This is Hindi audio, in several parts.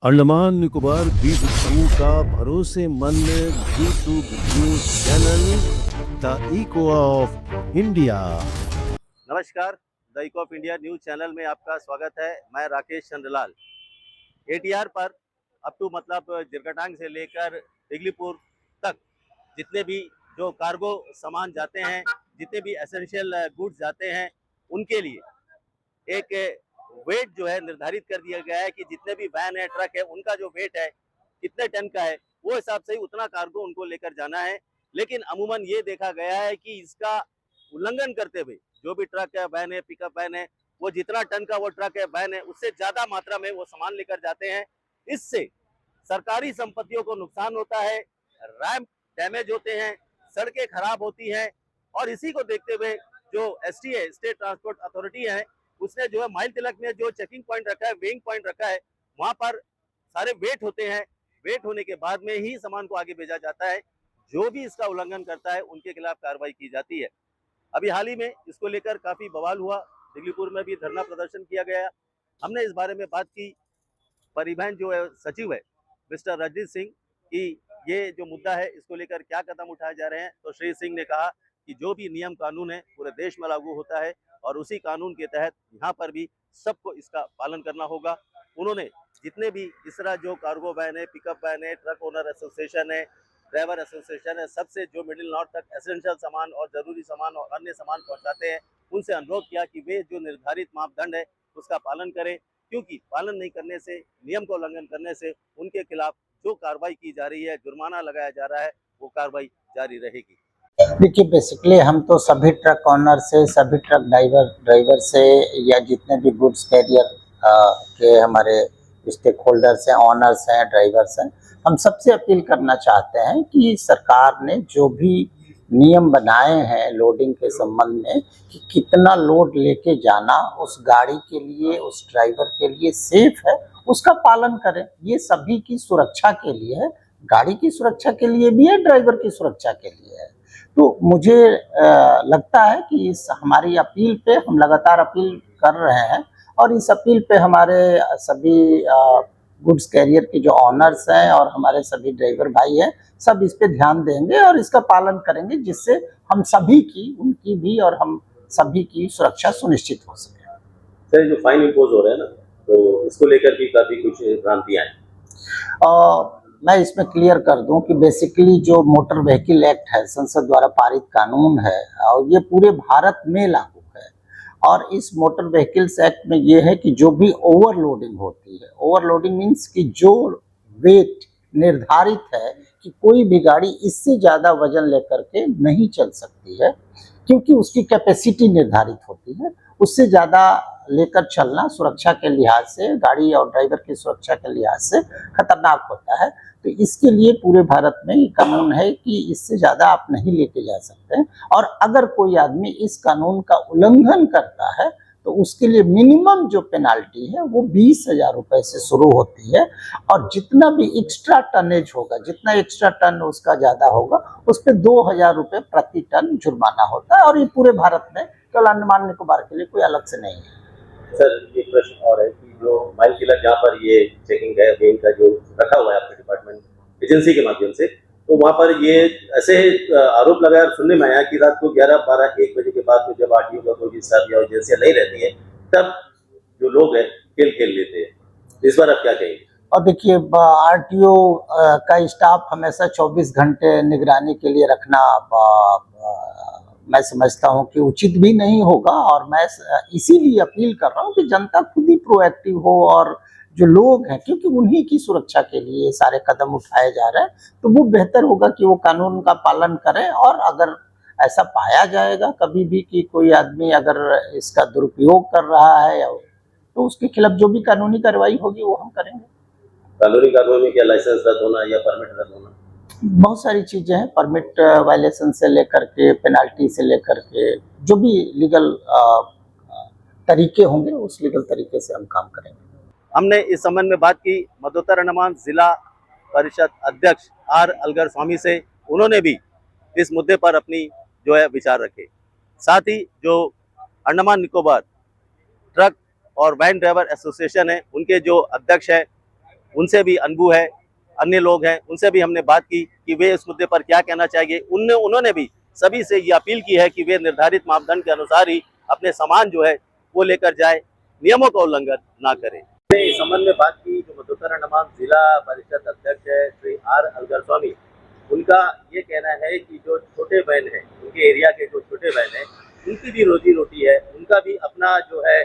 अंडमान निकोबार द्वीप समूह का भरोसेमंद YouTube news channel the echo of India. नमस्कार, the echo of India news channel में आपका स्वागत है। मैं राकेश चंद्रलाल। एटीआर पर अप टू जिरकटांग से लेकर दिगलीपुर तक जितने भी जो कार्गो सामान जाते हैं, जितने भी एसेंशियल गुड्स जाते हैं, उनके लिए एक वेट जो है निर्धारित कर दिया गया है कि जितने भी वैन है, ट्रक है, उनका जो वेट है कितने टन का है, वो हिसाब से ही उतना कार्गो उनको लेकर जाना है। लेकिन अमूमन ये देखा गया है कि इसका उल्लंघन करते हुए जो भी ट्रक है, वैन है, पिकअप वैन है, वो जितना टन का वो ट्रक है, वैन है, उससे ज्यादा मात्रा में वो सामान लेकर जाते हैं। इससे सरकारी संपत्तियों को नुकसान होता है, रैंप डैमेज होते हैं, सड़कें खराब होती हैं। और इसी को देखते हुए जो एसटी है, स्टेट ट्रांसपोर्ट अथॉरिटी है, उसने जो है माइल तिलक में जो चेकिंग पॉइंट रखा है, वेइंग पॉइंट रखा है, वहां पर सारे वेट होते हैं। वेट होने के बाद में ही सामान को आगे भेजा जाता है। जो भी इसका उल्लंघन करता है उनके खिलाफ कार्रवाई की जाती है। अभी हाल ही में इसको लेकर काफी बवाल हुआ, दिगलीपुर में भी धरना प्रदर्शन किया गया। हमने इस बारे में बात की परिवहन जो है सचिव है मिस्टर रजनीश सिंह कि ये जो मुद्दा है इसको लेकर क्या कदम उठाए जा रहे हैं। तो श्री सिंह ने कहा कि जो भी नियम कानून है पूरे देश में लागू होता है और उसी कानून के तहत यहाँ पर भी सबको इसका पालन करना होगा। उन्होंने जितने भी इस तरह जो कार्गो वैन है, पिकअप वैन है, ट्रक ओनर एसोसिएशन है, ड्राइवर एसोसिएशन है, सबसे जो मिडिल नॉर्थ तक एसेंशियल सामान और जरूरी सामान और अन्य सामान पहुंचाते हैं, उनसे अनुरोध किया कि वे जो निर्धारित मापदंड है उसका पालन करें, क्योंकि पालन नहीं करने से, नियम का उल्लंघन करने से उनके खिलाफ जो कार्रवाई की जा रही है, जुर्माना लगाया जा रहा है, वो कार्रवाई जारी रहेगी। देखिए, बेसिकली हम तो सभी ट्रक ऑनर से, सभी ट्रक ड्राइवर से या जितने भी गुड्स कैरियर के हमारे स्टेक होल्डर्स हैं, ऑनर्स हैं, ड्राइवर्स हैं, हम सबसे अपील करना चाहते हैं कि सरकार ने जो भी नियम बनाए हैं लोडिंग के संबंध में कि कितना लोड लेके जाना उस गाड़ी के लिए, उस ड्राइवर के लिए सेफ है, उसका पालन करें। ये सभी की सुरक्षा के लिए है, गाड़ी की सुरक्षा के लिए भी है, ड्राइवर की सुरक्षा के लिए है। तो मुझे लगता है कि इस हमारी अपील पे हम लगातार अपील कर रहे हैं और इस अपील पे हमारे सभी गुड्स कैरियर के जो ऑनर्स हैं और हमारे सभी ड्राइवर भाई हैं, सब इस पे ध्यान देंगे और इसका पालन करेंगे, जिससे हम सभी की, उनकी भी और हम सभी की सुरक्षा सुनिश्चित हो सके। सर, जो फाइन इम्पोज हो रहा है ना, तो इसको लेकर भी काफी कुछ भ्रांतियां हैं। मैं इसमें क्लियर कर दूं कि बेसिकली जो मोटर व्हीकल एक्ट है, संसद द्वारा पारित कानून है और ये पूरे भारत में लागू है। और इस मोटर व्हीकल्स एक्ट में ये है कि जो भी ओवरलोडिंग होती है, ओवरलोडिंग मीन्स कि जो वेट निर्धारित है कि कोई भी गाड़ी इससे ज़्यादा वजन लेकर के नहीं चल सकती है, क्योंकि उसकी कैपेसिटी निर्धारित होती है। उससे ज़्यादा लेकर चलना सुरक्षा के लिहाज से, गाड़ी और ड्राइवर की सुरक्षा के लिहाज से खतरनाक होता है। तो इसके लिए पूरे भारत में ये कानून है कि इससे ज़्यादा आप नहीं लेके जा सकते। और अगर कोई आदमी इस कानून का उल्लंघन करता है तो उसके लिए मिनिमम जो पेनाल्टी है वो 20,000 रुपये से शुरू होती है और जितना भी एक्स्ट्रा टनेज होगा, जितना एक्स्ट्रा टन उसका ज़्यादा होगा, उस पर 2,000 रुपये प्रति टन जुर्माना होता है। और ये पूरे भारत में, केवल अंडमान निकोबार के लिए कोई अलग से नहीं है। सर, एक प्रश्न और है कि जो माइल तिलक जहाँ पर ये चेकिंग है, वेइंग का जो रखा हुआ है आपके डिपार्टमेंट एजेंसी के माध्यम से, तो वहाँ पर ये ऐसे आरोप लगाया और सुनने में आया कि रात को 11, 12, 1 बजे के बाद में जब आरटीओ का कोई भी स्टाफ या एजेंसियां नहीं रहती है, तब जो लोग हैं खेल लेते हैं। इस बार आप क्या कहेंगे? और देखिए, आरटीओ का स्टाफ हमेशा 24 घंटे निगरानी के लिए रखना मैं समझता हूँ कि उचित भी नहीं होगा। और मैं इसीलिए अपील कर रहा हूँ कि जनता खुद ही प्रोएक्टिव हो और जो लोग हैं, क्योंकि उन्हीं की सुरक्षा के लिए सारे कदम उठाए जा रहे हैं, तो वो बेहतर होगा कि वो कानून का पालन करें। और अगर ऐसा पाया जाएगा कभी भी कि कोई आदमी अगर इसका दुरुपयोग कर रहा है तो उसके खिलाफ जो भी कानूनी कार्रवाई होगी वो हम करेंगे। कानूनी कार्रवाई में क्या लाइसेंस रद्द होना या परमिट रद्द होना? बहुत सारी चीजें हैं, परमिट वायलेशन से लेकर के पेनाल्टी से लेकर के जो भी लीगल तरीके होंगे उस लीगल तरीके से हम काम करेंगे। हमने इस संबंध में बात की मध्योत्तर अंडमान जिला परिषद अध्यक्ष आर अलगर स्वामी से। उन्होंने भी इस मुद्दे पर अपनी जो है विचार रखे। साथ ही जो अंडमान निकोबार ट्रक और वैन ड्राइवर एसोसिएशन है, उनके जो अध्यक्ष है उनसे भी अनबू है, अन्य लोग हैं, उनसे भी हमने बात की कि वे इस मुद्दे पर क्या कहना चाहेंगे। उन्होंने भी सभी से ये अपील की है कि वे निर्धारित मापदंड के अनुसार ही अपने सामान जो है वो लेकर जाए, नियमों का उल्लंघन ना करें। इस संबंध में बात की जो मधुकर नमाम जिला परिषद अध्यक्ष है श्री आर अलगर स्वामी, उनका ये कहना है कि जो छोटे बहन है, उनके एरिया के जो छोटे बहन है, उनकी भी रोजी रोटी है, उनका भी अपना जो है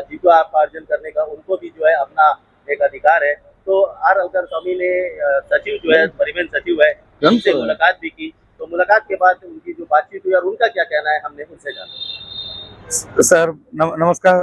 जीविकोपार्जन करने का उनको भी जो है अपना एक अधिकार है। तो आर अलगर स्वामी ने सचिव जो है, परिवहन सचिव है, उनसे मुलाकात भी की। तो मुलाकात के बाद उनकी जो बातचीत हुई और उनका क्या कहना है हमने उनसे जाना। सर नमस्कार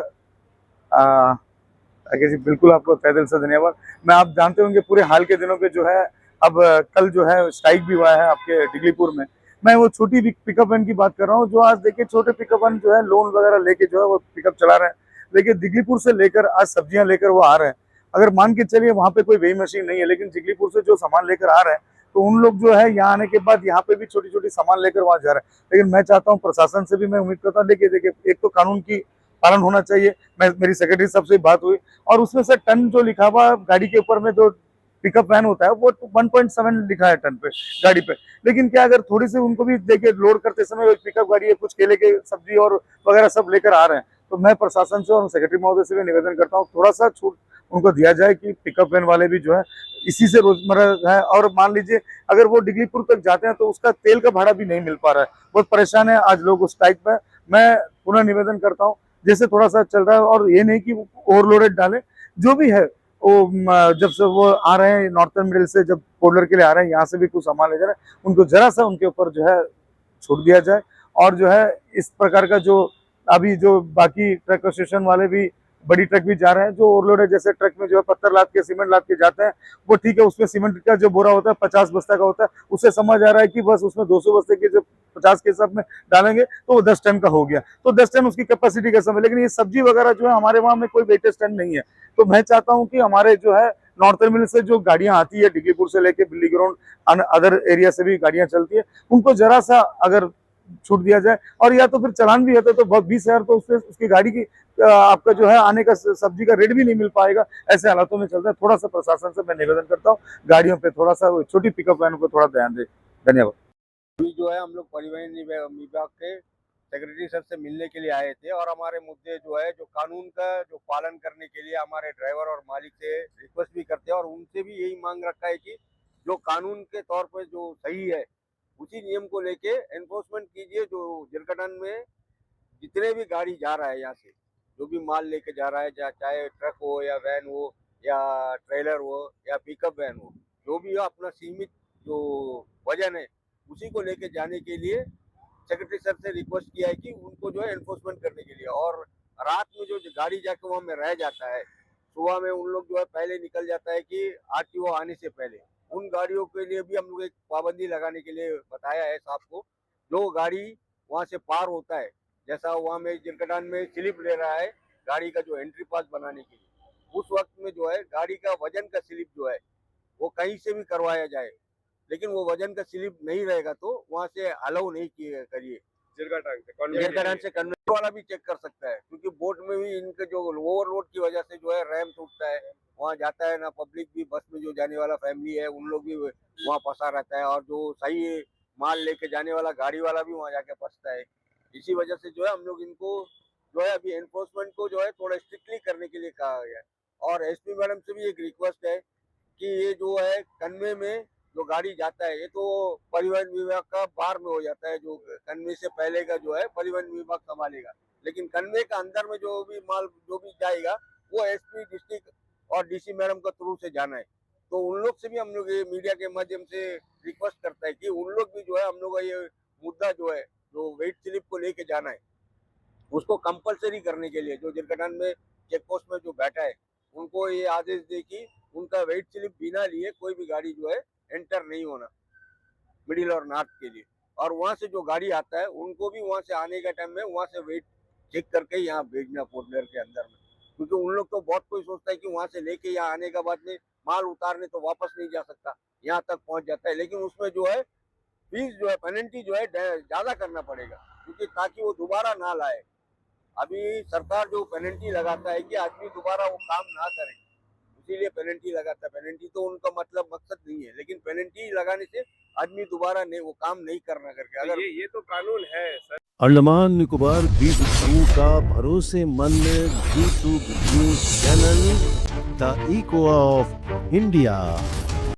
राकेश जी, बिल्कुल आपको तहे दिल से धन्यवाद। मैं आप जानते होंगे पूरे हाल के दिनों पे जो है अब कल जो है स्ट्राइक भी हुआ है आपके डिगलीपुर में। मैं वो छोटी पिकअप वैन की बात कर रहा हूँ जो आज देखिए छोटे पिकअप वैन जो है लोन वगैरह लेके जो है वो पिकअप चला रहे हैं। देखिए दिगलीपुर से लेकर आज सब्जियां लेकर वो आ रहे हैं। अगर मान के चलिए वहाँ पे कोई वेइंग मशीन नहीं है, लेकिन दिगलीपुर से जो सामान लेकर आ रहे हैं तो उन लोग जो है यहाँ आने के बाद यहाँ पे भी छोटी छोटी सामान लेकर वहाँ जा रहे हैं। लेकिन मैं चाहता हूँ प्रशासन से भी मैं उम्मीद करता हूँ, देखिए एक तो कानून की पालन होना चाहिए। मेरी सेक्रेटरी साहब से बात हुई और उसमें से टन जो लिखा हुआ गाड़ी के ऊपर में जो पिकअप वैन होता है वो 1.7 लिखा है टन पे गाड़ी पे। लेकिन क्या अगर थोड़ी सी उनको भी देखिए लोड करते समय पिकअप गाड़ी है, कुछ केले के सब्जी और वगैरह सब लेकर आ रहे हैं, तो मैं प्रशासन से और सेक्रेटरी महोदय से भी निवेदन करता हूँ थोड़ा सा छूट उनको दिया जाए कि पिकअप वैन वाले भी जो है इसी से रोजमर्रा है। और मान लीजिए अगर वो डिगलीपुर तक जाते हैं तो उसका तेल का भाड़ा भी नहीं मिल पा रहा है, बहुत परेशान है आज लोग उस स्ट्राइक में। मैं पुनः निवेदन करता हूँ जैसे थोड़ा सा चल रहा है और ये नहीं कि ओवरलोडेड डालें, जो भी है वो जब से वो आ रहे हैं नॉर्थर्न मिडिल से, जब पोलर के लिए आ रहे हैं यहाँ से भी कुछ सामान ले जा रहे हैं, उनको जरा सा उनके ऊपर जो है छूट दिया जाए। और जो है इस प्रकार का जो अभी जो बाकी ट्रक एसोसिएशन वाले भी बड़ी ट्रक भी जा रहे हैं जो ओवरलोड है, जैसे ट्रक में जो है पत्थर लाद के सीमेंट लाद के जाते हैं वो ठीक है, उसमें सीमेंट का जो बोरा होता है 50 बस्ता का होता है, उससे समझ आ रहा है कि बस उसमें 200 बस्ते के जो 50 के हिसाब में डालेंगे तो वो 10 टन का हो गया, तो 10 टन उसकी कैपेसिटी का समय। लेकिन ये सब्जी वगैरह जो है हमारे वहाँ में कोई वेटेज टन नहीं है। तो मैं चाहता हूँ कि हमारे जो है नॉर्थर्न मिल से जो गाड़ियां आती है डिगलीपुर से लेके बिल्ली ग्राउंड अदर एरिया से भी गाड़ियां चलती है, उनको जरा सा अगर छूट दिया जाए और या तो फिर चालान भी होता है तो बहुत 20,000 तो उसकी गाड़ी की आपका जो है आने का सब्जी का रेट भी नहीं मिल पाएगा। ऐसे हालातों में चलता है। थोड़ा सा प्रशासन से मैं निवेदन करता हूँ गाड़ियों पे थोड़ा सा छोटी पिकअप वैन पे थोड़ा ध्यान दे। धन्यवाद। अभी जो है हम लोग परिवहन विभाग के सेक्रेटरी सर से मिलने के लिए आए थे और हमारे मुद्दे जो है जो कानून का जो पालन करने के लिए हमारे ड्राइवर और मालिक से रिक्वेस्ट भी करते हैं और उनसे भी यही मांग रखा है कि जो कानून के तौर पर जो सही है उसी नियम को लेके एनफोर्समेंट कीजिए। जो जिरकटन में जितने भी गाड़ी जा रहा है यहाँ से जो भी माल लेके जा रहा है, चाहे ट्रक हो या वैन हो या ट्रेलर हो या पिकअप वैन हो, जो भी हो अपना सीमित जो वजन है उसी को लेके जाने के लिए सेक्रेटरी सर से रिक्वेस्ट किया है कि उनको जो है एनफोर्समेंट करने के लिए। और रात में जो गाड़ी जाके वहाँ में रह जाता है, सुबह में उन लोग जो है पहले निकल जाता है कि आरटीओ आने से पहले, उन गाड़ियों के लिए भी हम लोग एक पाबंदी लगाने के लिए बताया है साहब को। जो गाड़ी वहाँ से पार होता है, जैसा वहाँ में जिरकटान में स्लिप ले रहा है गाड़ी का जो एंट्री पास बनाने के लिए, उस वक्त में जो है गाड़ी का वजन का स्लिप जो है वो कहीं से भी करवाया जाए, लेकिन वो वजन का स्लिप नहीं रहेगा तो वहाँ से अलाउ नहीं करिए। जिरकटान से कन्वेयर वाला भी चेक कर सकता है, क्योंकि बोट में भी इनके जो ओवरलोड की वजह से जो है रैम टूटता है, वहाँ जाता है ना पब्लिक भी, बस में जो जाने वाला फैमिली है उन लोग भी वहाँ फंसा रहता है और जो सही माल लेके जाने वाला गाड़ी वाला भी वहाँ जाके फंसता है। इसी वजह से जो है हम लोग इनको जो है अभी एनफोर्समेंट को जो है थोड़ा स्ट्रिक्टली करने के लिए कहा गया है। और एसपी मैडम से भी एक रिक्वेस्ट है कि ये जो है कन्वे में जो गाड़ी जाता है ये तो परिवहन विभाग का बाहर में हो जाता है, जो कन्वे से पहले का जो है परिवहन विभाग संभालेगा, लेकिन कन्वे का अंदर में जो भी माल जो भी जाएगा वो एसपी डिस्ट्रिक्ट और डीसी मैडम का थ्रू से जाना है। तो उन लोग से भी हम लोग ये मीडिया के माध्यम से रिक्वेस्ट करता है कि उन लोग भी जो है हम लोग का ये मुद्दा जो है जो वेट स्लिप को लेके जाना है उसको कंपलसरी करने के लिए जो जिरकटान में चेक पोस्ट में जो बैठा है उनको ये आदेश दे कि उनका वेट स्लिप बिना लिए कोई भी गाड़ी जो है एंटर नहीं होना मिडिल और नॉर्थ के लिए। और वहाँ से जो गाड़ी आता है उनको भी वहाँ से आने का टाइम में वहाँ से वेट चेक करके यहाँ भेजना पोर्ट ब्लेयर के अंदर में, क्योंकि उन लोग तो बहुत कोई सोचता है कि वहाँ से लेके यहाँ आने के बाद में माल उतारने तो वापस नहीं जा सकता, यहाँ तक पहुँच जाता है, लेकिन उसमें जो है फीस जो है पेनल्टी जो है ज़्यादा करना पड़ेगा, क्योंकि ताकि वो दोबारा ना लाए। अभी सरकार जो पेनल्टी लगाता है कि आदमी दोबारा वो काम ना करे, इसीलिए पेनल्टी लगाता है। पेनल्टी तो उनका मतलब मकसद नहीं है, लेकिन पेनल्टी लगाने से आदमी दोबारा नहीं वो काम नहीं करना करके। अगर ये तो कानून है सर। अंडमान निकोबार द्वीप समूह का भरोसेमंद G2 news channel the echo of India.